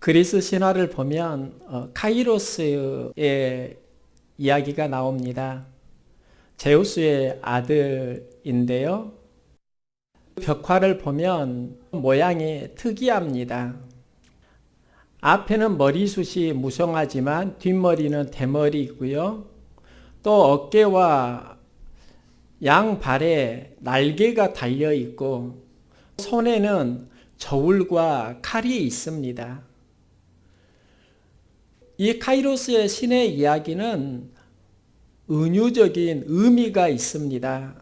그리스 신화를 보면 카이로스의 이야기가 나옵니다. 제우스의 아들인데요. 벽화를 보면 모양이 특이합니다. 앞에는 머리숱이 무성하지만 뒷머리는 대머리 있고요. 또 어깨와 양발에 날개가 달려 있고 손에는 저울과 칼이 있습니다. 이 카이로스의 신의 이야기는 은유적인 의미가 있습니다.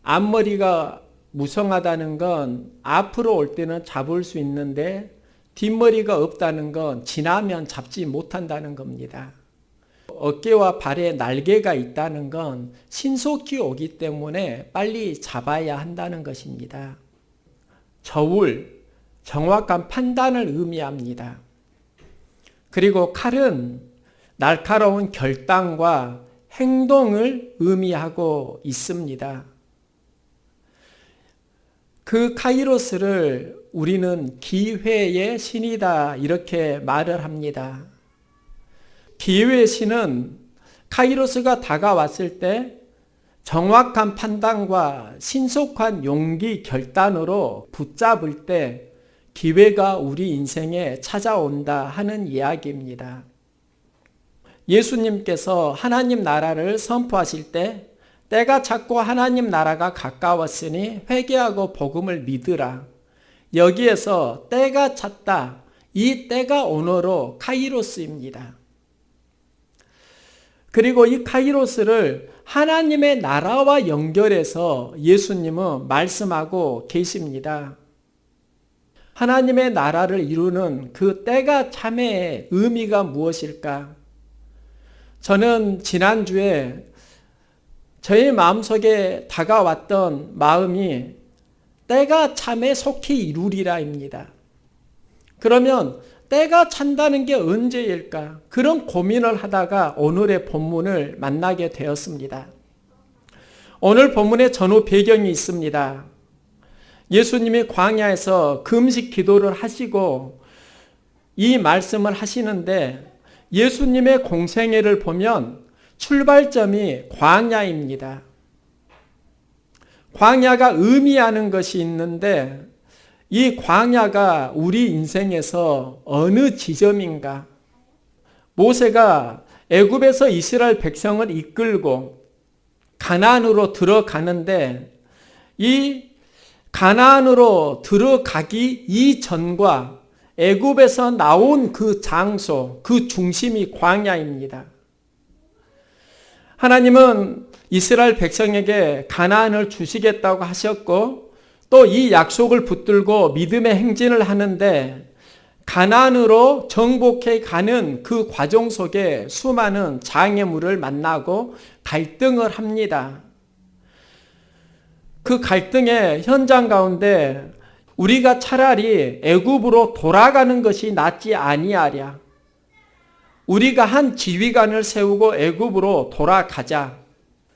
앞머리가 무성하다는 건 앞으로 올 때는 잡을 수 있는데 뒷머리가 없다는 건 지나면 잡지 못한다는 겁니다. 어깨와 발에 날개가 있다는 건 신속히 오기 때문에 빨리 잡아야 한다는 것입니다. 저울, 정확한 판단을 의미합니다. 그리고 칼은 날카로운 결단과 행동을 의미하고 있습니다. 그 카이로스를 우리는 기회의 신이다 이렇게 말을 합니다. 기회의 신은 카이로스가 다가왔을 때 정확한 판단과 신속한 용기 결단으로 붙잡을 때 기회가 우리 인생에 찾아온다 하는 이야기입니다. 예수님께서 하나님 나라를 선포하실 때 때가 찼고 하나님 나라가 가까웠으니 회개하고 복음을 믿으라. 여기에서 때가 찼다. 이 때가 오늘로 카이로스입니다. 그리고 이 카이로스를 하나님의 나라와 연결해서 예수님은 말씀하고 계십니다. 하나님의 나라를 이루는 그 때가 참의 의미가 무엇일까? 저는 지난주에 저의 마음속에 다가왔던 마음이 때가 참에 속히 이루리라입니다. 그러면 때가 찬다는 게 언제일까? 그런 고민을 하다가 오늘의 본문을 만나게 되었습니다. 오늘 본문에 전후 배경이 있습니다. 예수님이 광야에서 금식 기도를 하시고 이 말씀을 하시는데 예수님의 공생애를 보면 출발점이 광야입니다. 광야가 의미하는 것이 있는데 이 광야가 우리 인생에서 어느 지점인가? 모세가 애굽에서 이스라엘 백성을 이끌고 가나안으로 들어가는데 이 가나안으로 들어가기 이전과 애굽에서 나온 그 장소, 그 중심이 광야입니다. 하나님은 이스라엘 백성에게 가나안을 주시겠다고 하셨고 또 이 약속을 붙들고 믿음의 행진을 하는데 가나안으로 정복해 가는 그 과정 속에 수많은 장애물을 만나고 갈등을 합니다. 그 갈등의 현장 가운데 우리가 차라리 애굽으로 돌아가는 것이 낫지 아니하랴. 우리가 한 지휘관을 세우고 애굽으로 돌아가자.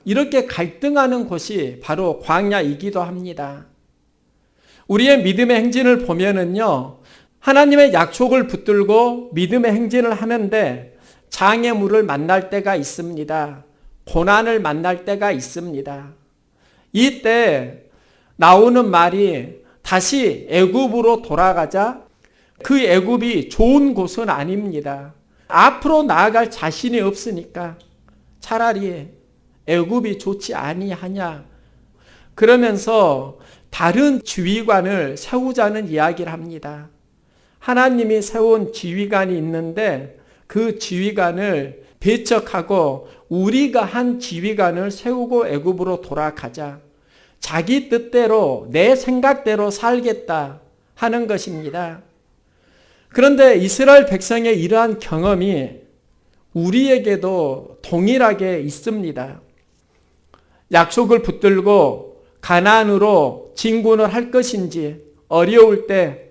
이렇게 갈등하는 곳이 바로 광야이기도 합니다. 우리의 믿음의 행진을 보면은요, 하나님의 약속을 붙들고 믿음의 행진을 하는데 장애물을 만날 때가 있습니다. 고난을 만날 때가 있습니다. 이때 나오는 말이 다시 애굽으로 돌아가자. 그 애굽이 좋은 곳은 아닙니다. 앞으로 나아갈 자신이 없으니까 차라리 애굽이 좋지 아니하냐. 그러면서 다른 지휘관을 세우자는 이야기를 합니다. 하나님이 세운 지휘관이 있는데 그 지휘관을 배척하고 우리가 한 지휘관을 세우고 애굽으로 돌아가자. 자기 뜻대로 내 생각대로 살겠다 하는 것입니다. 그런데 이스라엘 백성의 이러한 경험이 우리에게도 동일하게 있습니다. 약속을 붙들고 가나안으로 진군을 할 것인지 어려울 때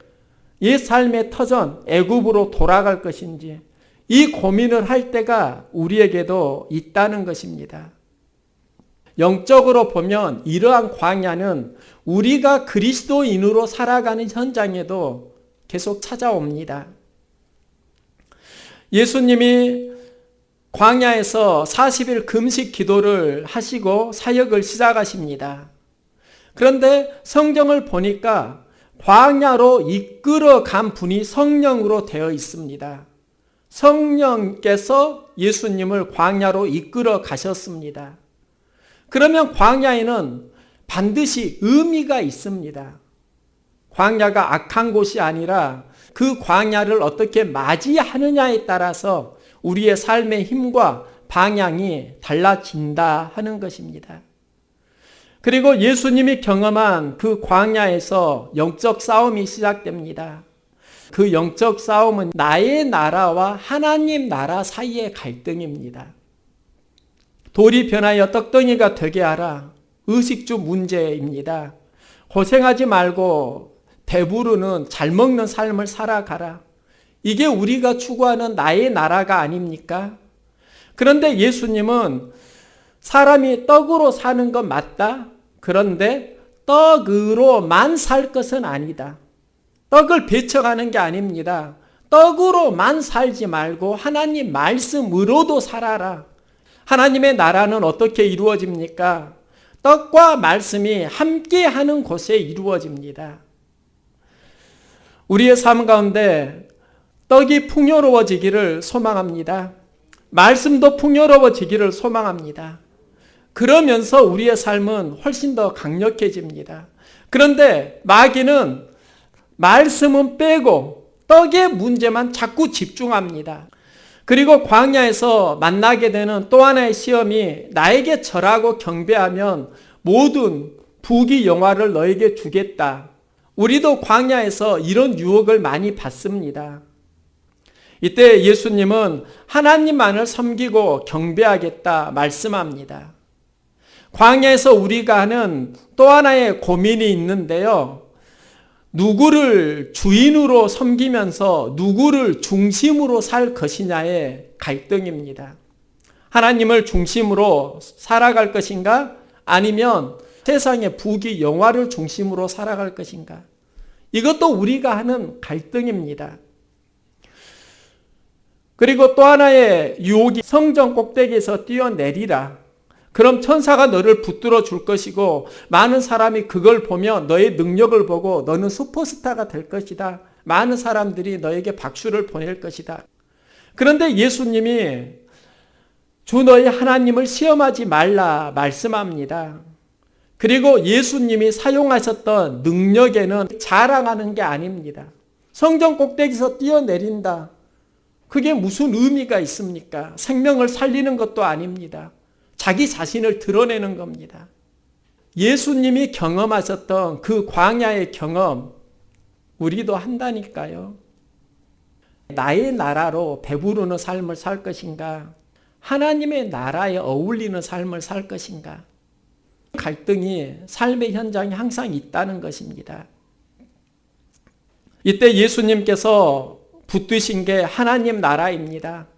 이 삶의 터전 애굽으로 돌아갈 것인지 이 고민을 할 때가 우리에게도 있다는 것입니다. 영적으로 보면 이러한 광야는 우리가 그리스도인으로 살아가는 현장에도 계속 찾아옵니다. 예수님이 광야에서 40일 금식 기도를 하시고 사역을 시작하십니다. 그런데 성경을 보니까 광야로 이끌어 간 분이 성령으로 되어 있습니다. 성령께서 예수님을 광야로 이끌어 가셨습니다. 그러면 광야에는 반드시 의미가 있습니다. 광야가 악한 곳이 아니라 그 광야를 어떻게 맞이하느냐에 따라서 우리의 삶의 힘과 방향이 달라진다 하는 것입니다. 그리고 예수님이 경험한 그 광야에서 영적 싸움이 시작됩니다. 그 영적 싸움은 나의 나라와 하나님 나라 사이의 갈등입니다. 돌이 변하여 떡덩이가 되게 하라. 의식주 문제입니다. 고생하지 말고 배부르는 잘 먹는 삶을 살아가라. 이게 우리가 추구하는 나의 나라가 아닙니까? 그런데 예수님은 사람이 떡으로 사는 건 맞다. 그런데 떡으로만 살 것은 아니다. 떡을 배척하는 게 아닙니다. 떡으로만 살지 말고 하나님 말씀으로도 살아라. 하나님의 나라는 어떻게 이루어집니까? 떡과 말씀이 함께하는 곳에 이루어집니다. 우리의 삶 가운데 떡이 풍요로워지기를 소망합니다. 말씀도 풍요로워지기를 소망합니다. 그러면서 우리의 삶은 훨씬 더 강력해집니다. 그런데 마귀는 말씀은 빼고 떡의 문제만 자꾸 집중합니다. 그리고 광야에서 만나게 되는 또 하나의 시험이 나에게 절하고 경배하면 모든 부귀 영화를 너에게 주겠다. 우리도 광야에서 이런 유혹을 많이 받습니다. 이때 예수님은 하나님만을 섬기고 경배하겠다 말씀합니다. 광야에서 우리가 하는 또 하나의 고민이 있는데요. 누구를 주인으로 섬기면서 누구를 중심으로 살 것이냐의 갈등입니다. 하나님을 중심으로 살아갈 것인가? 아니면 세상의 부귀 영화를 중심으로 살아갈 것인가? 이것도 우리가 하는 갈등입니다. 그리고 또 하나의 유혹이 성전 꼭대기에서 뛰어내리라. 그럼 천사가 너를 붙들어 줄 것이고 많은 사람이 그걸 보며 너의 능력을 보고 너는 슈퍼스타가 될 것이다. 많은 사람들이 너에게 박수를 보낼 것이다. 그런데 예수님이 주 너희 하나님을 시험하지 말라 말씀합니다. 그리고 예수님이 사용하셨던 능력에는 자랑하는 게 아닙니다. 성전 꼭대기에서 뛰어내린다. 그게 무슨 의미가 있습니까? 생명을 살리는 것도 아닙니다. 자기 자신을 드러내는 겁니다. 예수님이 경험하셨던 그 광야의 경험, 우리도 한다니까요. 나의 나라로 배부르는 삶을 살 것인가? 하나님의 나라에 어울리는 삶을 살 것인가? 갈등이 삶의 현장에 항상 있다는 것입니다. 이때 예수님께서 붙드신 게 하나님 나라입니다.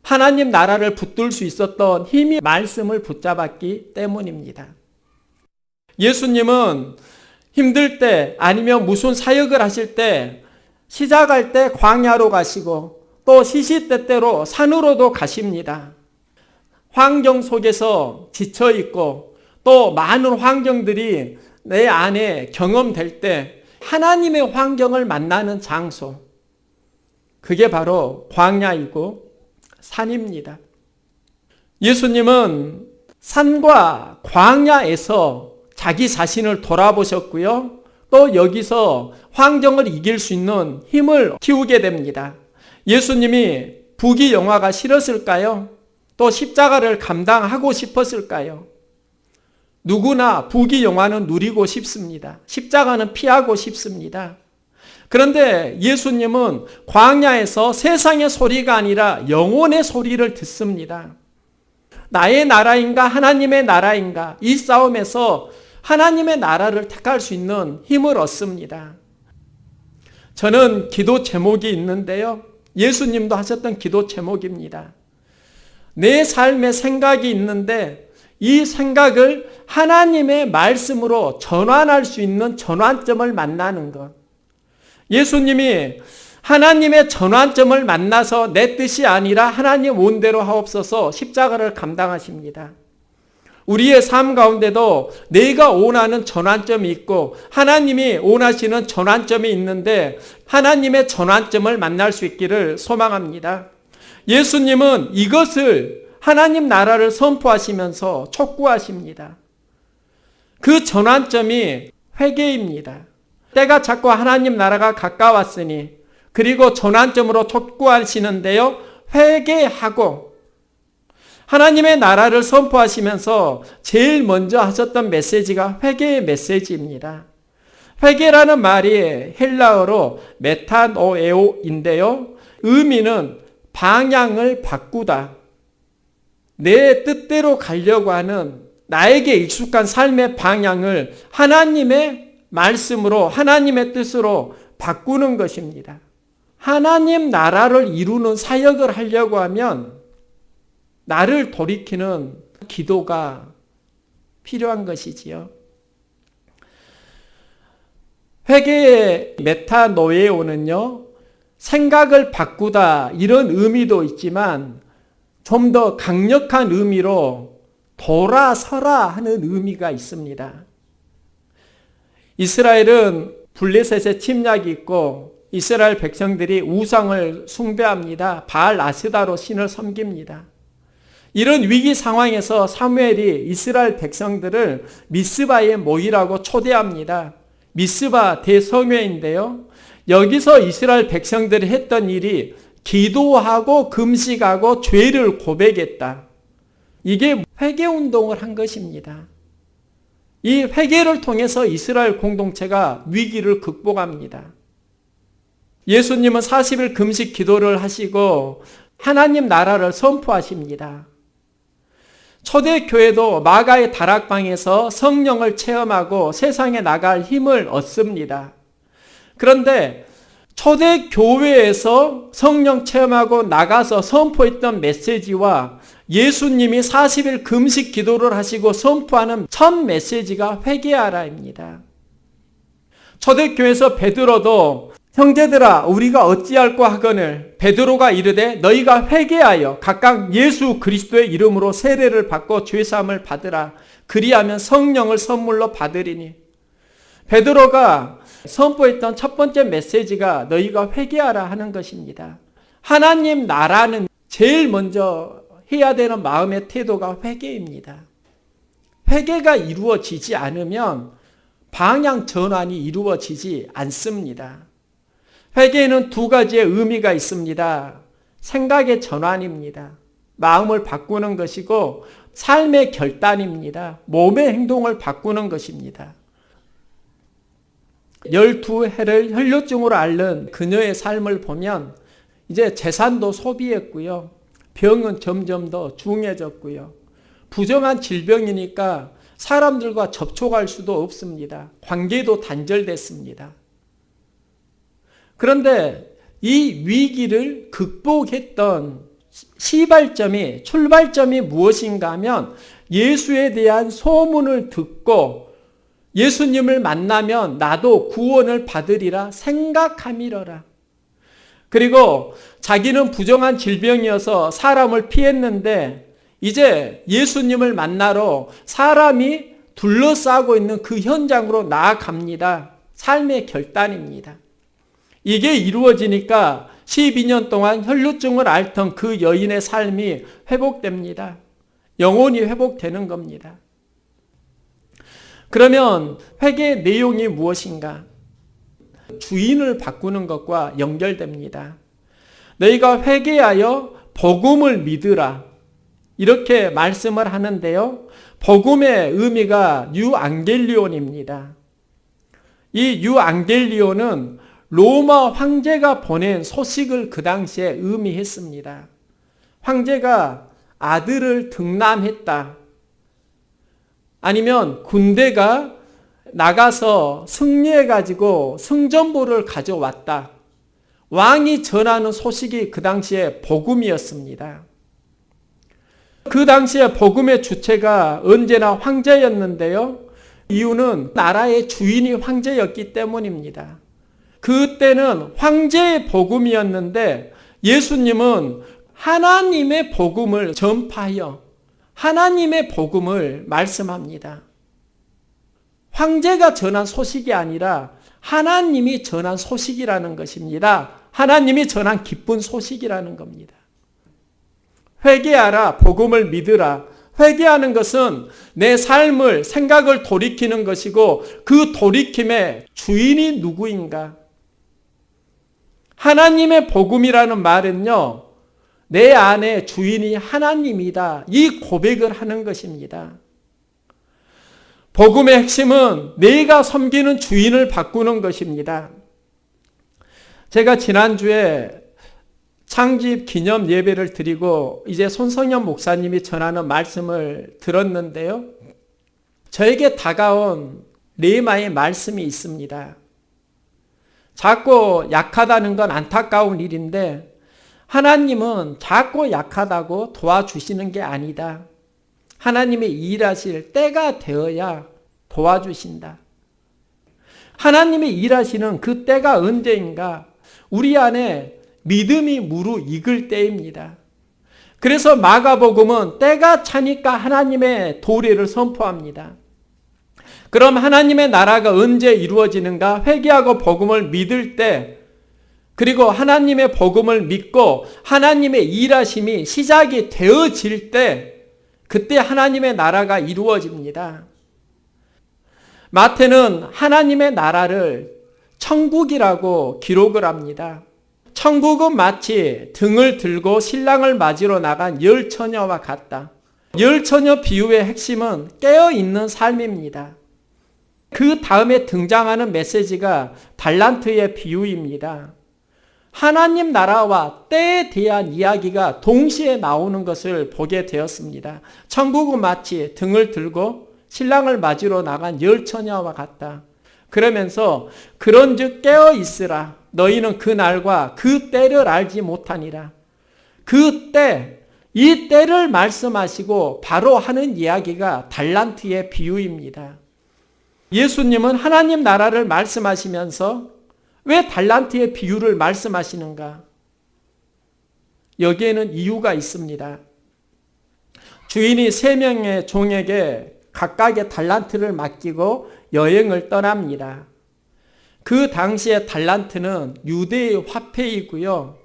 하나님 나라를 붙들 수 있었던 힘이 말씀을 붙잡았기 때문입니다. 예수님은 힘들 때 아니면 무슨 사역을 하실 때 시작할 때 광야로 가시고 또 시시때때로 산으로도 가십니다. 환경 속에서 지쳐있고 또 많은 환경들이 내 안에 경험될 때 하나님의 환경을 만나는 장소, 그게 바로 광야이고 산입니다. 예수님은 산과 광야에서 자기 자신을 돌아보셨고요. 또 여기서 환경을 이길 수 있는 힘을 키우게 됩니다. 예수님이 부귀 영화가 싫었을까요? 또 십자가를 감당하고 싶었을까요? 누구나 부귀 영화는 누리고 싶습니다. 십자가는 피하고 싶습니다. 그런데 예수님은 광야에서 세상의 소리가 아니라 영혼의 소리를 듣습니다. 나의 나라인가 하나님의 나라인가, 이 싸움에서 하나님의 나라를 택할 수 있는 힘을 얻습니다. 저는 기도 제목이 있는데요. 예수님도 하셨던 기도 제목입니다. 내 삶의 생각이 있는데 이 생각을 하나님의 말씀으로 전환할 수 있는 전환점을 만나는 것. 예수님이 하나님의 전환점을 만나서 내 뜻이 아니라 하나님 원대로 하옵소서 십자가를 감당하십니다. 우리의 삶 가운데도 내가 원하는 전환점이 있고 하나님이 원하시는 전환점이 있는데 하나님의 전환점을 만날 수 있기를 소망합니다. 예수님은 이것을 하나님 나라를 선포하시면서 촉구하십니다. 그 전환점이 회개입니다. 때가 찼고 하나님 나라가 가까웠으니 그리고 전환점으로 촉구하시는데요. 회개하고 하나님의 나라를 선포하시면서 제일 먼저 하셨던 메시지가 회개의 메시지입니다. 회개라는 말이 헬라어로 메타노에오인데요. 의미는 방향을 바꾸다. 내 뜻대로 가려고 하는 나에게 익숙한 삶의 방향을 하나님의 말씀으로 하나님의 뜻으로 바꾸는 것입니다. 하나님 나라를 이루는 사역을 하려고 하면 나를 돌이키는 기도가 필요한 것이지요. 회개의 메타노에오는요, 생각을 바꾸다 이런 의미도 있지만 좀 더 강력한 의미로 돌아서라 하는 의미가 있습니다. 이스라엘은 블레셋의 침략이 있고 이스라엘 백성들이 우상을 숭배합니다. 바알 아스다로 신을 섬깁니다. 이런 위기 상황에서 사무엘이 이스라엘 백성들을 미스바에 모이라고 초대합니다. 미스바 대성회인데요. 여기서 이스라엘 백성들이 했던 일이 기도하고 금식하고 죄를 고백했다. 이게 회개운동을 한 것입니다. 이 회개를 통해서 이스라엘 공동체가 위기를 극복합니다. 예수님은 40일 금식 기도를 하시고 하나님 나라를 선포하십니다. 초대교회도 마가의 다락방에서 성령을 체험하고 세상에 나갈 힘을 얻습니다. 그런데 초대교회에서 성령 체험하고 나가서 선포했던 메시지와 예수님이 40일 금식 기도를 하시고 선포하는 첫 메시지가 회개하라입니다. 초대교회에서 베드로도 형제들아 우리가 어찌할꼬 하거늘 베드로가 이르되 너희가 회개하여 각각 예수 그리스도의 이름으로 세례를 받고 죄사함을 받으라. 그리하면 성령을 선물로 받으리니. 베드로가 선포했던 첫 번째 메시지가 너희가 회개하라 하는 것입니다. 하나님 나라는 제일 먼저 해야 되는 마음의 태도가 회개입니다. 회개가 이루어지지 않으면 방향 전환이 이루어지지 않습니다. 회개에는 두 가지의 의미가 있습니다. 생각의 전환입니다. 마음을 바꾸는 것이고 삶의 결단입니다. 몸의 행동을 바꾸는 것입니다. 12해를 혈루증으로 앓는 그녀의 삶을 보면 이제 재산도 소비했고요. 병은 점점 더 중해졌고요. 부정한 질병이니까 사람들과 접촉할 수도 없습니다. 관계도 단절됐습니다. 그런데 이 위기를 극복했던 시발점이, 출발점이 무엇인가 하면 예수에 대한 소문을 듣고 예수님을 만나면 나도 구원을 받으리라 생각함이러라. 그리고 자기는 부정한 질병이어서 사람을 피했는데 이제 예수님을 만나러 사람이 둘러싸고 있는 그 현장으로 나아갑니다. 삶의 결단입니다. 이게 이루어지니까 12년 동안 혈루증을 앓던 그 여인의 삶이 회복됩니다. 영혼이 회복되는 겁니다. 그러면 회개의 내용이 무엇인가? 주인을 바꾸는 것과 연결됩니다. 너희가 회개하여 복음을 믿으라. 이렇게 말씀을 하는데요. 복음의 의미가 유앙겔리온입니다. 이 유앙겔리온은 로마 황제가 보낸 소식을 그 당시에 의미했습니다. 황제가 아들을 등남했다. 아니면 군대가 나가서 승리해가지고 승전보를 가져왔다. 왕이 전하는 소식이 그 당시에 복음이었습니다. 그 당시에 복음의 주체가 언제나 황제였는데요. 이유는 나라의 주인이 황제였기 때문입니다. 그때는 황제의 복음이었는데 예수님은 하나님의 복음을 전파하여 하나님의 복음을 말씀합니다. 황제가 전한 소식이 아니라 하나님이 전한 소식이라는 것입니다. 하나님이 전한 기쁜 소식이라는 겁니다. 회개하라, 복음을 믿으라. 회개하는 것은 내 삶을, 생각을 돌이키는 것이고 그 돌이킴의 주인이 누구인가? 하나님의 복음이라는 말은요, 내 안에 주인이 하나님이다. 이 고백을 하는 것입니다. 복음의 핵심은 내가 섬기는 주인을 바꾸는 것입니다. 제가 지난주에 창집 기념 예배를 드리고 이제 손성현 목사님이 전하는 말씀을 들었는데요. 저에게 다가온 레마의 말씀이 있습니다. 작고 약하다는 건 안타까운 일인데 하나님은 작고 약하다고 도와주시는 게 아니다. 하나님의 일하실 때가 되어야 도와주신다. 하나님의 일하시는 그 때가 언제인가? 우리 안에 믿음이 무르익을 때입니다. 그래서 마가복음은 때가 차니까 하나님의 도래를 선포합니다. 그럼 하나님의 나라가 언제 이루어지는가? 회개하고 복음을 믿을 때, 그리고 하나님의 복음을 믿고 하나님의 일하심이 시작이 되어질 때, 그때 하나님의 나라가 이루어집니다. 마태는 하나님의 나라를 천국이라고 기록을 합니다. 천국은 마치 등을 들고 신랑을 맞으러 나간 열 처녀와 같다. 열 처녀 비유의 핵심은 깨어있는 삶입니다. 그 다음에 등장하는 메시지가 달란트의 비유입니다. 하나님 나라와 때에 대한 이야기가 동시에 나오는 것을 보게 되었습니다. 천국은 마치 등을 들고 신랑을 맞으러 나간 열 처녀와 같다. 그러면서 그런즉 깨어 있으라. 너희는 그 날과 그 때를 알지 못하니라. 그 때, 이 때를 말씀하시고 바로 하는 이야기가 달란트의 비유입니다. 예수님은 하나님 나라를 말씀하시면서 왜 달란트의 비유를 말씀하시는가? 여기에는 이유가 있습니다. 주인이 3명의 종에게 각각의 달란트를 맡기고 여행을 떠납니다. 그 당시에 달란트는 유대의 화폐이고요.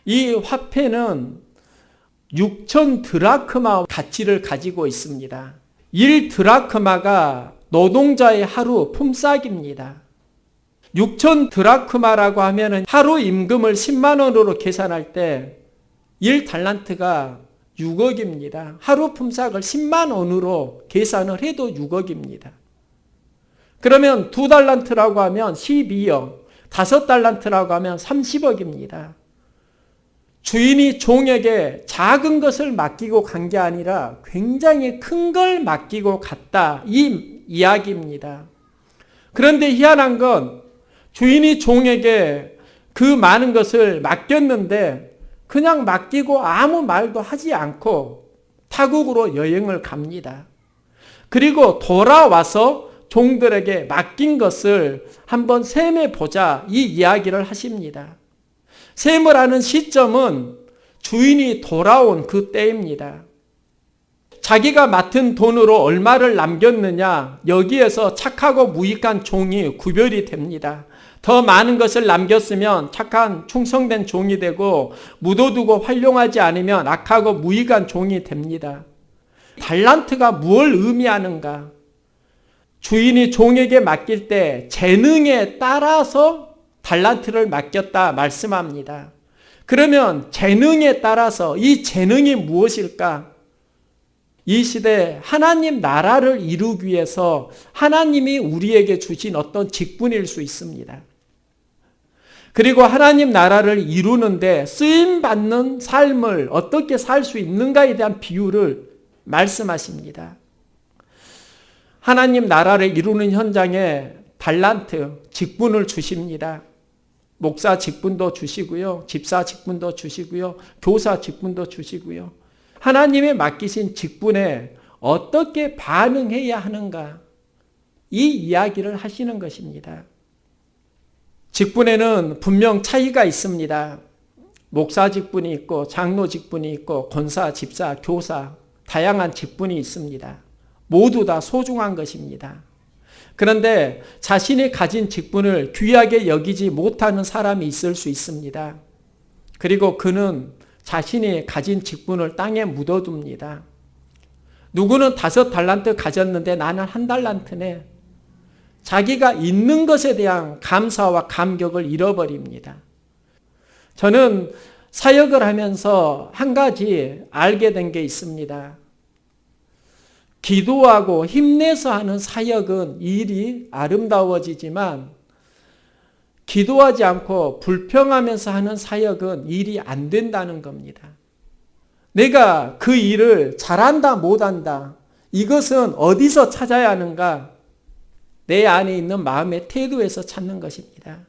이 화폐는 6천 드라크마 가치를 가지고 있습니다. 1 드라크마가 노동자의 하루 품삯입니다. 6천 드라크마라고 하면 하루 임금을 10만 원으로 계산할 때 1달란트가 6억입니다. 하루 품삯을 10만 원으로 계산을 해도 6억입니다. 그러면 2달란트라고 하면 12억, 5달란트라고 하면 30억입니다. 주인이 종에게 작은 것을 맡기고 간 게 아니라 굉장히 큰 걸 맡기고 갔다. 이 이야기입니다. 그런데 희한한 건 주인이 종에게 그 많은 것을 맡겼는데 그냥 맡기고 아무 말도 하지 않고 타국으로 여행을 갑니다. 그리고 돌아와서 종들에게 맡긴 것을 한번 셈해 보자 이 이야기를 하십니다. 셈을 하는 시점은 주인이 돌아온 그 때입니다. 자기가 맡은 돈으로 얼마를 남겼느냐 여기에서 착하고 무익한 종이 구별이 됩니다. 더 많은 것을 남겼으면 착한 충성된 종이 되고 묻어두고 활용하지 않으면 악하고 무익한 종이 됩니다. 달란트가 무엇을 의미하는가? 주인이 종에게 맡길 때 재능에 따라서 달란트를 맡겼다 말씀합니다. 그러면 재능에 따라서 이 재능이 무엇일까? 이 시대에 하나님 나라를 이루기 위해서 하나님이 우리에게 주신 어떤 직분일 수 있습니다. 그리고 하나님 나라를 이루는데 쓰임받는 삶을 어떻게 살 수 있는가에 대한 비유를 말씀하십니다. 하나님 나라를 이루는 현장에 달란트, 직분을 주십니다. 목사 직분도 주시고요. 집사 직분도 주시고요. 교사 직분도 주시고요. 하나님의 맡기신 직분에 어떻게 반응해야 하는가? 이 이야기를 하시는 것입니다. 직분에는 분명 차이가 있습니다. 목사 직분이 있고 장로 직분이 있고 권사, 집사, 교사 다양한 직분이 있습니다. 모두 다 소중한 것입니다. 그런데 자신이 가진 직분을 귀하게 여기지 못하는 사람이 있을 수 있습니다. 그리고 그는 자신이 가진 직분을 땅에 묻어둡니다. 누구는 5달란트 가졌는데 나는 1달란트네. 자기가 있는 것에 대한 감사와 감격을 잃어버립니다. 저는 사역을 하면서 한 가지 알게 된 게 있습니다. 기도하고 힘내서 하는 사역은 일이 아름다워지지만 기도하지 않고 불평하면서 하는 사역은 일이 안 된다는 겁니다. 내가 그 일을 잘한다 못한다 이것은 어디서 찾아야 하는가? 내 안에 있는 마음의 태도에서 찾는 것입니다.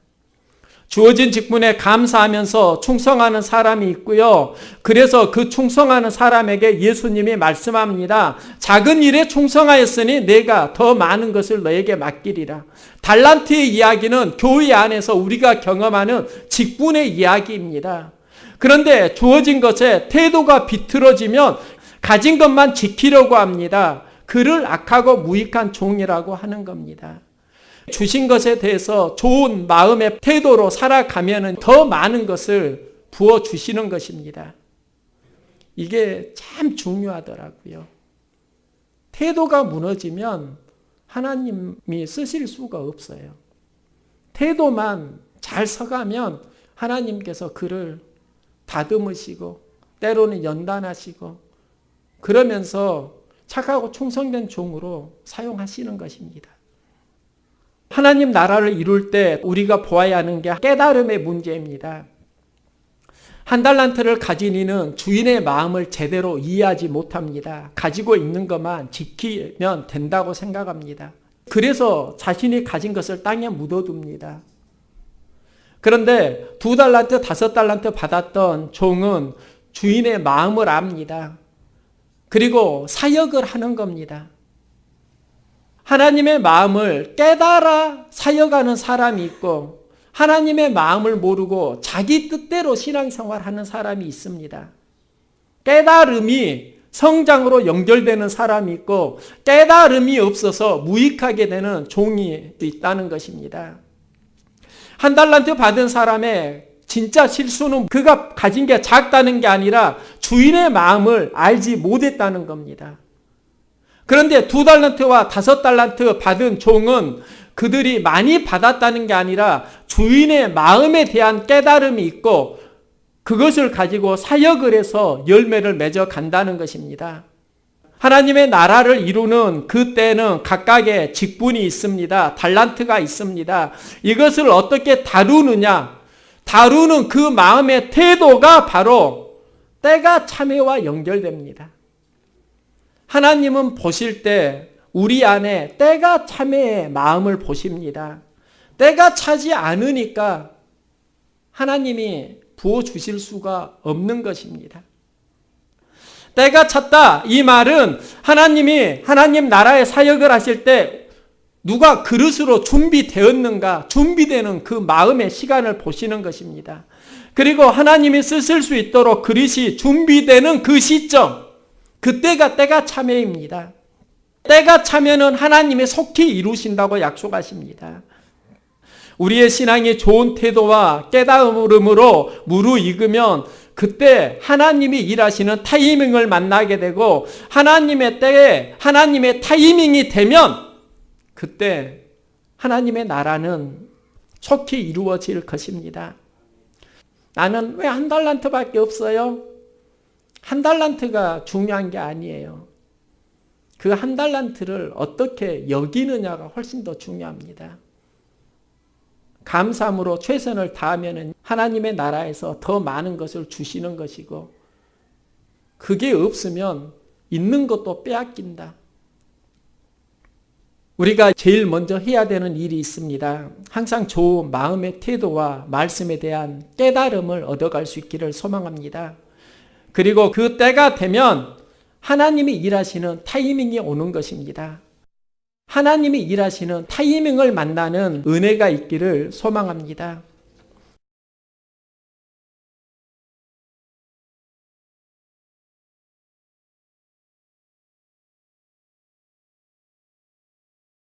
주어진 직분에 감사하면서 충성하는 사람이 있고요. 그래서 그 충성하는 사람에게 예수님이 말씀합니다. 작은 일에 충성하였으니 내가 더 많은 것을 너에게 맡기리라. 달란트의 이야기는 교회 안에서 우리가 경험하는 직분의 이야기입니다. 그런데 주어진 것에 태도가 비틀어지면 가진 것만 지키려고 합니다. 그를 악하고 무익한 종이라고 하는 겁니다. 주신 것에 대해서 좋은 마음의 태도로 살아가면 더 많은 것을 부어주시는 것입니다. 이게 참 중요하더라고요. 태도가 무너지면 하나님이 쓰실 수가 없어요. 태도만 잘 서가면 하나님께서 그를 다듬으시고 때로는 연단하시고 그러면서 착하고 충성된 종으로 사용하시는 것입니다. 하나님 나라를 이룰 때 우리가 보아야 하는 게 깨달음의 문제입니다. 1달란트를 가진 이는 주인의 마음을 제대로 이해하지 못합니다. 가지고 있는 것만 지키면 된다고 생각합니다. 그래서 자신이 가진 것을 땅에 묻어둡니다. 그런데 2달란트, 5달란트 받았던 종은 주인의 마음을 압니다. 그리고 사역을 하는 겁니다. 하나님의 마음을 깨달아 사역하는 사람이 있고 하나님의 마음을 모르고 자기 뜻대로 신앙생활하는 사람이 있습니다. 깨달음이 성장으로 연결되는 사람이 있고 깨달음이 없어서 무익하게 되는 종이 있다는 것입니다. 1달란트 받은 사람의 진짜 실수는 그가 가진 게 작다는 게 아니라 주인의 마음을 알지 못했다는 겁니다. 그런데 2달란트와 5달란트 받은 종은 그들이 많이 받았다는 게 아니라 주인의 마음에 대한 깨달음이 있고 그것을 가지고 사역을 해서 열매를 맺어 간다는 것입니다. 하나님의 나라를 이루는 그때는 각각의 직분이 있습니다. 달란트가 있습니다. 이것을 어떻게 다루느냐? 다루는 그 마음의 태도가 바로 때가 참회와 연결됩니다. 하나님은 보실 때 우리 안에 때가 참회의 마음을 보십니다. 때가 차지 않으니까 하나님이 부어주실 수가 없는 것입니다. 때가 찼다 이 말은 하나님이 하나님 나라의 사역을 하실 때 누가 그릇으로 준비되었는가 준비되는 그 마음의 시간을 보시는 것입니다. 그리고 하나님이 쓰실 수 있도록 그릇이 준비되는 그 시점 그때가 때가 참회입니다. 때가 차면은 하나님이 속히 이루신다고 약속하십니다. 우리의 신앙이 좋은 태도와 깨달음으로 무르익으면 그때 하나님이 일하시는 타이밍을 만나게 되고 하나님의 때에 하나님의 타이밍이 되면 그때 하나님의 나라는 속히 이루어질 것입니다. 나는 왜 1달란트밖에 없어요? 1달란트가 중요한 게 아니에요. 그 1달란트를 어떻게 여기느냐가 훨씬 더 중요합니다. 감사함으로 최선을 다하면 하나님의 나라에서 더 많은 것을 주시는 것이고 그게 없으면 있는 것도 빼앗긴다. 우리가 제일 먼저 해야 되는 일이 있습니다. 항상 좋은 마음의 태도와 말씀에 대한 깨달음을 얻어갈 수 있기를 소망합니다. 그리고 그 때가 되면 하나님이 일하시는 타이밍이 오는 것입니다. 하나님이 일하시는 타이밍을 만나는 은혜가 있기를 소망합니다.